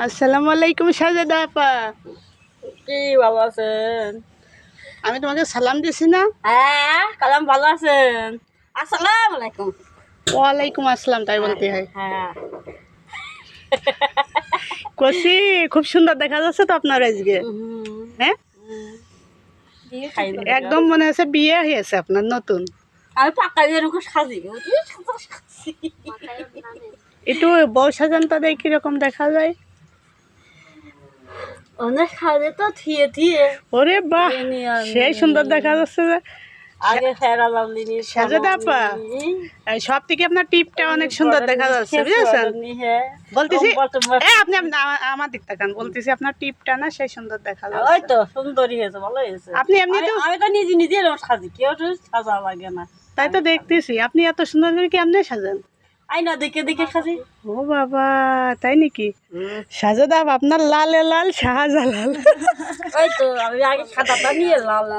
আসসালামু আলাইকুম সাজেদা আপা। কি ভালো আছেন? আমি তোমাকে সালাম দিছি না? হ্যাঁ, কালাম ভালো আছেন? আসসালামু আলাইকুম। ওয়ালাইকুম আসসালাম তাই হ্যাঁ বলতে হয়। হ্যাঁ কষি খুব সুন্দর দেখা যাচ্ছে তো আপনার আজকে। হ্যাঁ, খাই না একদম মনে হচ্ছে বিয়ে হয়েছে আপনার নতুন। আমি পাকা এরকম সাজি সাজি একটু বউ সাজানটা দেখি কিরকম দেখা যায়। অনেক সাজে তো থিয়ে থিয়ে ওরে বাহ, সেই সুন্দর দেখা যাচ্ছে যে। আগে ফেরা লাভলিনি সাজেদা আপা, সব থেকে আপনার টিপটা অনেক সুন্দর দেখা যাচ্ছে, বুঝেছেন? বলতেছি আপনি আমার দিক তাকান, বলতেছি আপনার টিপটা না সেই সুন্দর দেখা ওই যাচ্ছে। তো সুন্দরী হয়েছে, ভালো হয়েছে। আপনি এমনি তো আমি তো নিজে নিজে এরকম সাজি, কেউ তো সাজা লাগে না। তাই তো দেখতেছি, আপনি এত সুন্দর করে কেমনে সাজেন? আইনা দেখে দেখে সাজি। ও বাবা, তাই নাকি? সাজেদা আপা, আপনার লালে লাল শাহজালাল। ওই তো আমি আগে সাদাটা নিয়ে লাল